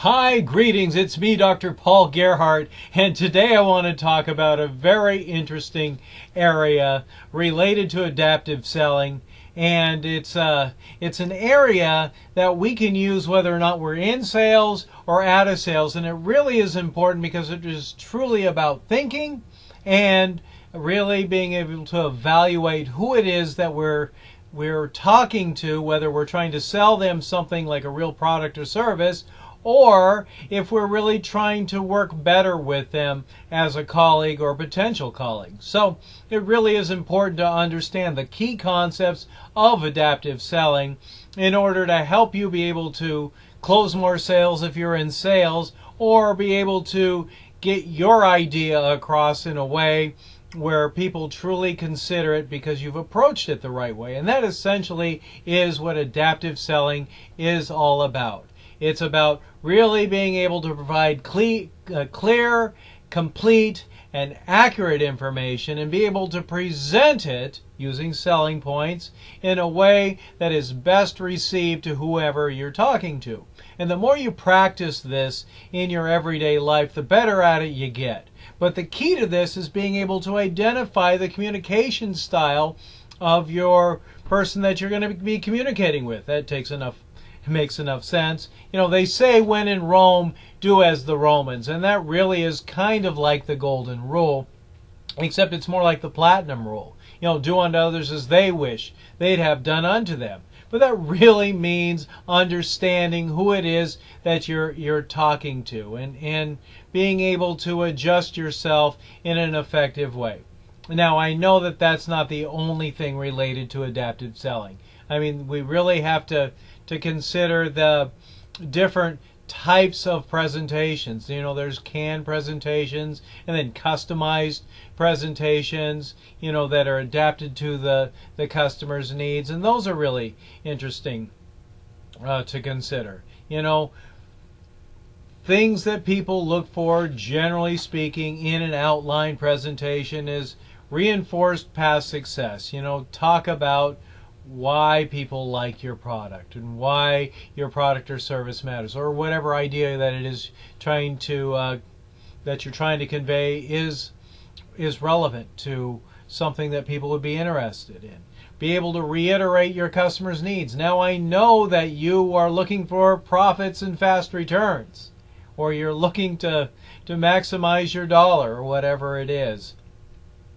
Hi, greetings. It's me, Dr. Paul Gerhardt, and today I want to talk about a very interesting area related to adaptive selling. And it's an area that we can use whether or not we're in sales or out of sales. And it really is important because it is truly about thinking and really being able to evaluate who it is that we're talking to, whether we're trying to sell them something like a real product or service, or if we're really trying to work better with them as a colleague or potential colleague. So it really is important to understand the key concepts of adaptive selling in order to help you be able to close more sales if you're in sales, or be able to get your idea across in a way where people truly consider it because you've approached it the right way. And that essentially is what adaptive selling is all about. It's about really being able to provide clear, complete, and accurate information and be able to present it using selling points in a way that is best received to whoever you're talking to. And the more you practice this in your everyday life, the better at it you get. But the key to this is being able to identify the communication style of your person that you're going to be communicating with. That makes enough sense. You know, they say when in Rome, do as the Romans. And that really is kind of like the golden rule, except it's more like the platinum rule. You know, do unto others as they wish they'd have done unto them. But that really means understanding who it is that you're talking to and being able to adjust yourself in an effective way. Now, I know that that's not the only thing related to adaptive selling. I mean, we really have to consider the different types of presentations. You know, there's canned presentations and then customized presentations, you know, that are adapted to the customer's needs. And those are really interesting to consider. You know, things that people look for, generally speaking, in an outline presentation is reinforced past success. You know, talk about why people like your product and why your product or service matters, or whatever idea that it is that you're trying to convey is relevant to something that people would be interested in. Be able to reiterate your customers' needs. Now, I know that you are looking for profits and fast returns, or you're looking to maximize your dollar, or whatever it is.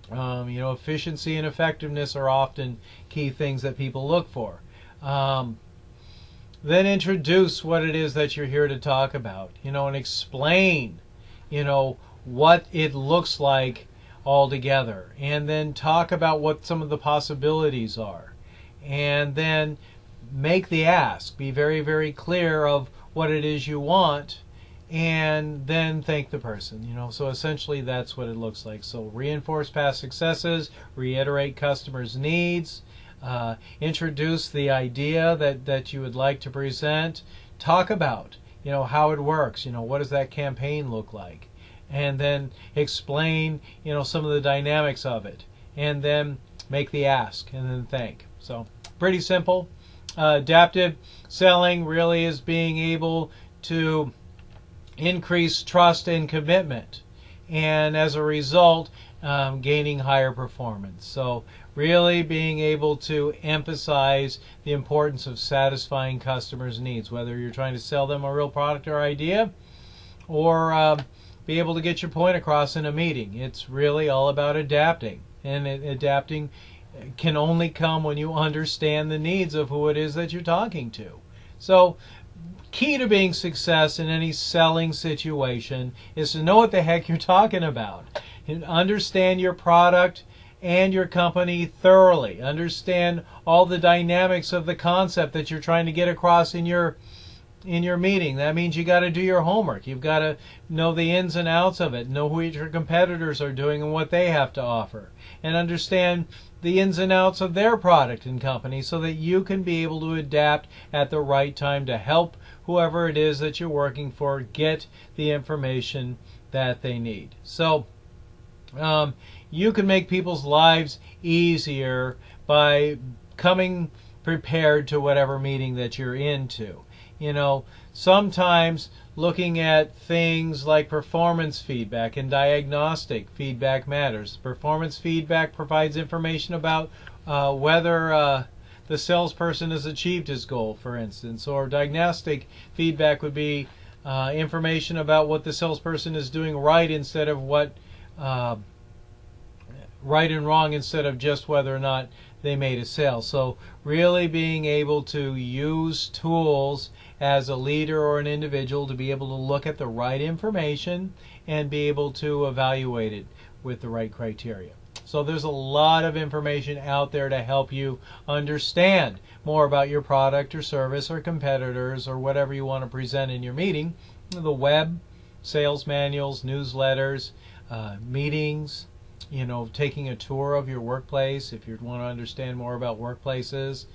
You know, efficiency and effectiveness are often key things that people look for. Then introduce what it is that you're here to talk about, you know, and explain, you know, what it looks like altogether. And then talk about what some of the possibilities are. And then make the ask. Be very, very clear of what it is you want. And then thank the person, you know. So essentially that's what it looks like. So reinforce past successes, reiterate customers' needs, introduce the idea that you would like to present, talk about, you know, how it works, you know, what does that campaign look like, and then explain, you know, some of the dynamics of it, and then make the ask, and then thank. So pretty simple. Adaptive selling really is being able to increase trust and commitment, and as a result gaining higher performance. So really being able to emphasize the importance of satisfying customers' needs, whether you're trying to sell them a real product or idea, or be able to get your point across in a meeting. It's really all about adapting, and adapting can only come when you understand the needs of who it is that you're talking to. So key to being success in any selling situation is to know what the heck you're talking about and understand your product and your company thoroughly. Understand all the dynamics of the concept that you're trying to get across in your meeting. That means you got to do your homework. You've got to know the ins and outs of it, know who your competitors are doing and what they have to offer, and understand the ins and outs of their product and company so that you can be able to adapt at the right time to help whoever it is that you're working for get the information that they need. So you can make people's lives easier by coming prepared to whatever meeting that you're into. Sometimes looking at things like performance feedback and diagnostic feedback matters. Performance feedback provides information about whether the salesperson has achieved his goal, for instance, or diagnostic feedback would be information about what the salesperson is doing right instead of right and wrong instead of just whether or not they made a sale. So really being able to use tools as a leader or an individual to be able to look at the right information and be able to evaluate it with the right criteria. So there's a lot of information out there to help you understand more about your product or service or competitors or whatever you want to present in your meeting. The web, sales manuals, newsletters, meetings, taking a tour of your workplace if you want to understand more about workplaces,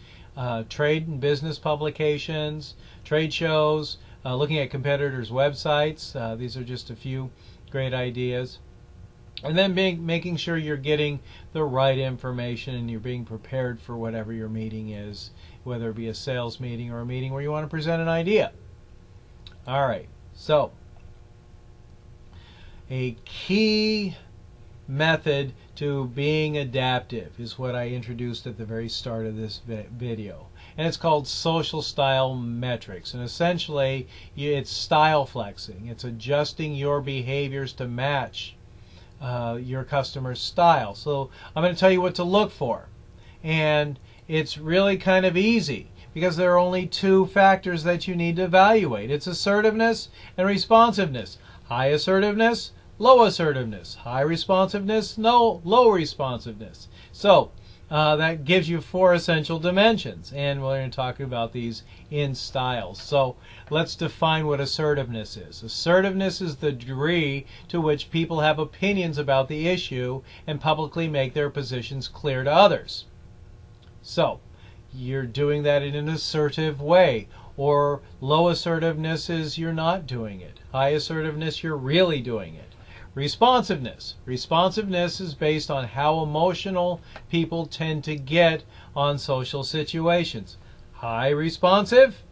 trade and business publications, trade shows, looking at competitors' websites. These are just a few great ideas. And then making sure you're getting the right information and you're being prepared for whatever your meeting is, whether it be a sales meeting or a meeting where you want to present an idea. All right, so a key method to being adaptive is what I introduced at the very start of this video. And it's called social style metrics. And essentially, it's style flexing. It's adjusting your behaviors to match your customer's style. So I'm going to tell you what to look for. And it's really kind of easy because there are only two factors that you need to evaluate. It's assertiveness and responsiveness. High assertiveness, low assertiveness. High responsiveness, low responsiveness. So that gives you 4 essential dimensions, and we're going to talk about these in styles. So let's define what assertiveness is. Assertiveness is the degree to which people have opinions about the issue and publicly make their positions clear to others. So you're doing that in an assertive way. Or low assertiveness is you're not doing it. High assertiveness, you're really doing it. Responsiveness. Responsiveness is based on how emotional people tend to get on social situations. High responsive,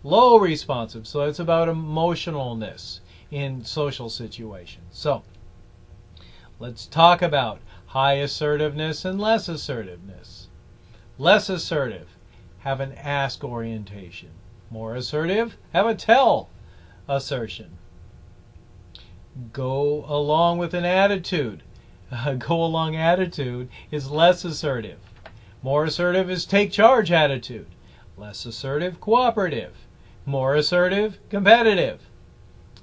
low responsive. So it's about emotionalness in social situations. So let's talk about high assertiveness and less assertiveness. Less assertive, have an ask orientation. More assertive, have a tell assertion. Go along with an attitude. Go along attitude is less assertive. More assertive is take charge attitude. Less assertive, cooperative. More assertive, competitive.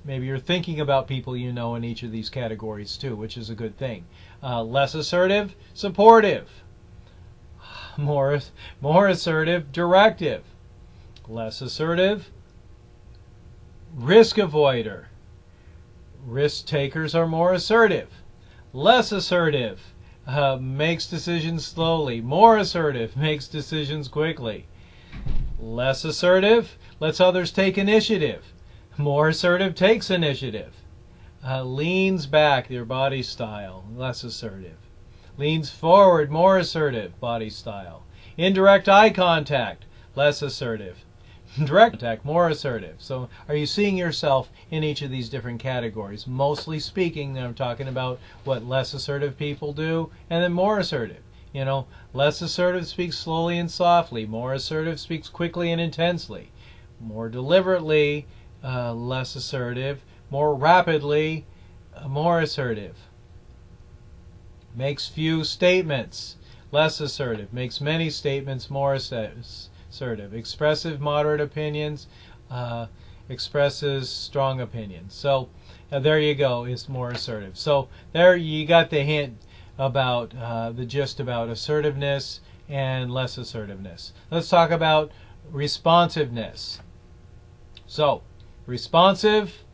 Maybe you're thinking about people you know in each of these categories too, which is a good thing. Less assertive, supportive. More assertive, directive. Less assertive, risk avoider. Risk takers are more assertive. Less assertive makes decisions slowly. More assertive makes decisions quickly. Less assertive lets others take initiative. More assertive takes initiative. Leans back, their body style. Less assertive. Leans forward, more assertive, body style. Indirect eye contact, less assertive. Direct contact, more assertive. So are you seeing yourself in each of these different categories? Mostly speaking, I'm talking about what less assertive people do, and then more assertive. Less assertive speaks slowly and softly. More assertive speaks quickly and intensely. More deliberately, less assertive. More rapidly, more assertive. Makes few statements, less assertive. Makes many statements, more assertive. Expressive, moderate opinions. Expresses strong opinions. So there you go, is more assertive. So there you got the hint about the gist about assertiveness and less assertiveness. Let's talk about responsiveness. So responsive,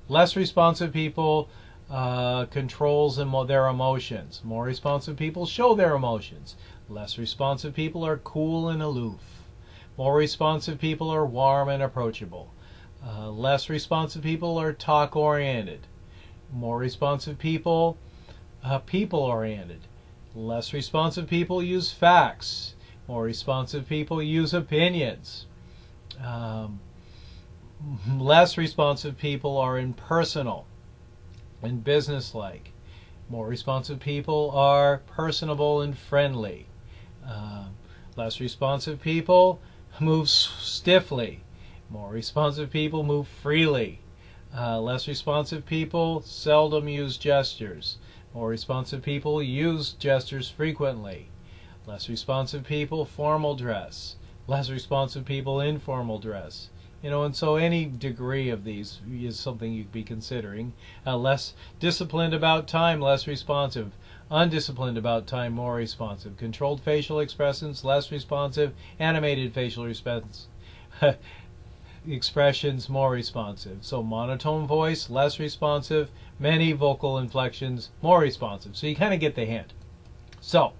less responsive people controls their emotions. More responsive people show their emotions. Less responsive people are cool and aloof. More responsive people are warm and approachable. Less responsive people are talk-oriented. More responsive people, people-oriented. Less responsive people use facts. More responsive people use opinions. Less responsive people are impersonal and businesslike. More responsive people are personable and friendly. Less responsive people move stiffly. More responsive people move freely. Less responsive people seldom use gestures. More responsive people use gestures frequently. Less responsive people formal dress. Less responsive people informal dress. And so any degree of these is something you'd be considering. Less disciplined about time, less responsive. Undisciplined about time, more responsive. Controlled facial expressions, less responsive. Animated facial expressions, more responsive. So monotone voice, less responsive. Many vocal inflections, more responsive. So you kind of get the hint. So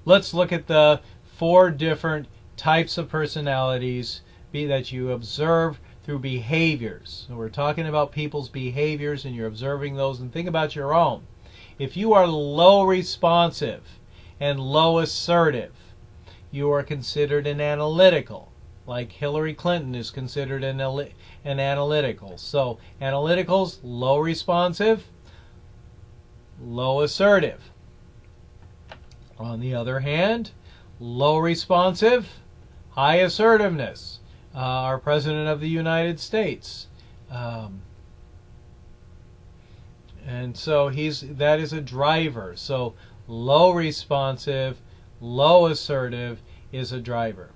let's look at the 4 different types of personalities that you observe through behaviors. So we're talking about people's behaviors, and you're observing those, and think about your own. If you are low responsive and low assertive, you are considered an analytical, like Hillary Clinton is considered an analytical. So analyticals, low responsive, low assertive. On the other hand, low responsive, high assertiveness. Our President of the United States. And so that is a driver. So low responsive, low assertive is a driver.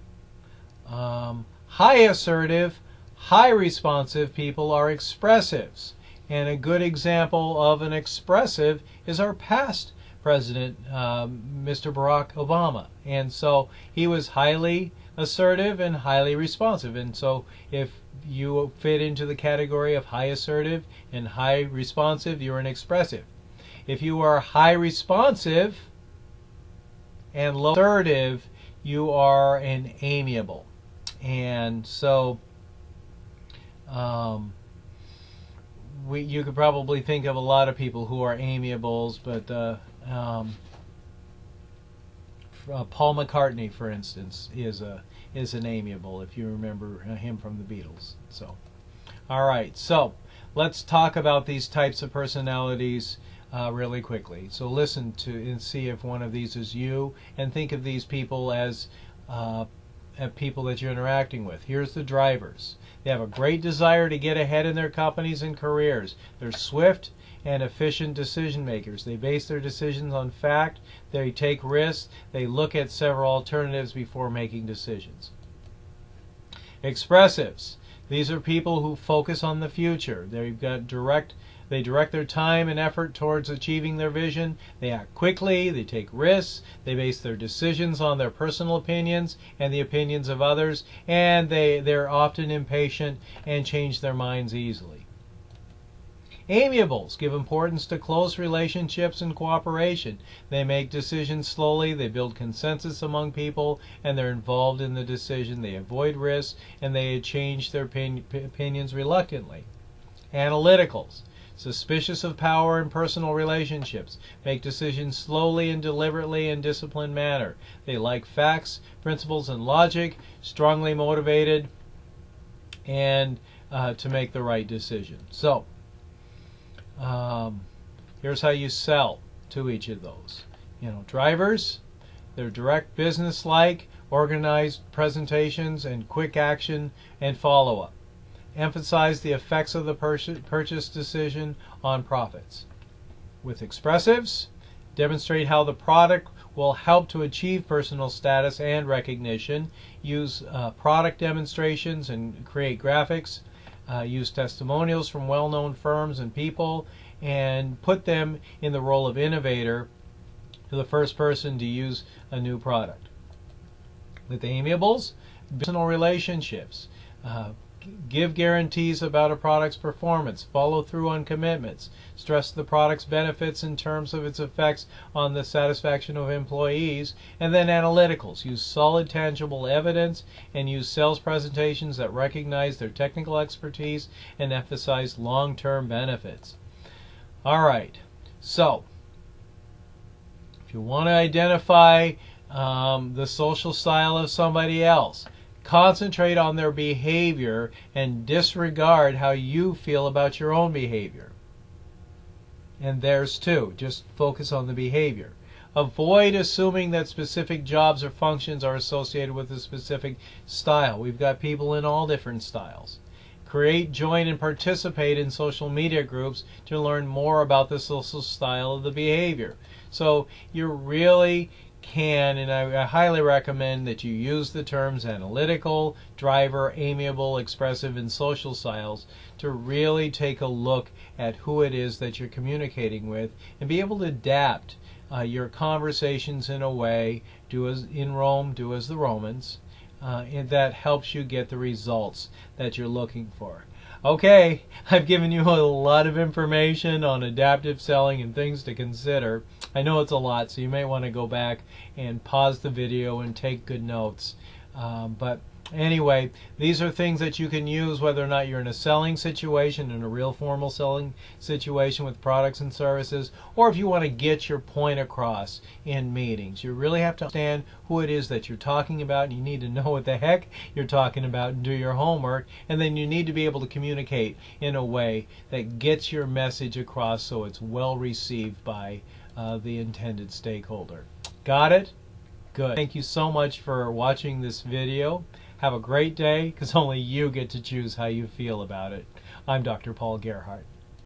High assertive, high responsive people are expressives. And a good example of an expressive is our past president, Mr. Barack Obama. And so he was highly assertive and highly responsive. And so if you fit into the category of high assertive and high responsive, you're an expressive. If you are high responsive and low assertive, you are an amiable. And so you could probably think of a lot of people who are amiables, but Paul McCartney, for instance, is an amiable, if you remember him from the Beatles. So, all right. So let's talk about these types of personalities really quickly. So listen to and see if one of these is you, and think of these people as people that you're interacting with. Here's the drivers. They have a great desire to get ahead in their companies and careers. They're swift and efficient decision makers. They base their decisions on fact. They take risks. They look at several alternatives before making decisions. Expressives. These are people who focus on the future. They direct their time and effort towards achieving their vision. They act quickly. They take risks. They base their decisions on their personal opinions and the opinions of others. And they're often impatient and change their minds easily. Amiables give importance to close relationships and cooperation. They make decisions slowly, they build consensus among people, and they're involved in the decision. They avoid risks, and they change their opinions reluctantly. Analyticals, suspicious of power and personal relationships, make decisions slowly and deliberately in disciplined manner. They like facts, principles, and logic, strongly motivated, and to make the right decision. So, here's how you sell to each of those. Drivers, they're direct, business-like, organized presentations, and quick action and follow-up. Emphasize the effects of the purchase decision on profits. With expressives, demonstrate how the product will help to achieve personal status and recognition. Use product demonstrations and create graphics. Use testimonials from well-known firms and people, and put them in the role of innovator, to the first person to use a new product. With amiables, personal relationships. Give guarantees about a product's performance. Follow through on commitments. Stress the product's benefits in terms of its effects on the satisfaction of employees. And then analyticals. Use solid, tangible evidence and use sales presentations that recognize their technical expertise and emphasize long-term benefits. All right. So, if you want to identify the social style of somebody else, concentrate on their behavior and disregard how you feel about your own behavior. And theirs too. Just focus on the behavior. Avoid assuming that specific jobs or functions are associated with a specific style. We've got people in all different styles. Create, join, and participate in social media groups to learn more about the social style of the behavior. So you really can, and I highly recommend that you use the terms analytical, driver, amiable, expressive, and social styles to really take a look at who it is that you're communicating with and be able to adapt your conversations in a way, do as in Rome, do as the Romans, and that helps you get the results that you're looking for. Okay, I've given you a lot of information on adaptive selling and things to consider. I know it's a lot, so you may want to go back and pause the video and take good notes. But anyway, these are things that you can use whether or not you're in a selling situation, in a real formal selling situation with products and services, or if you want to get your point across in meetings. You really have to understand who it is that you're talking about, and you need to know what the heck you're talking about and do your homework, and then you need to be able to communicate in a way that gets your message across so it's well received by the intended stakeholder. Got it? Good. Thank you so much for watching this video. Have a great day, because only you get to choose how you feel about it. I'm Dr. Paul Gerhardt.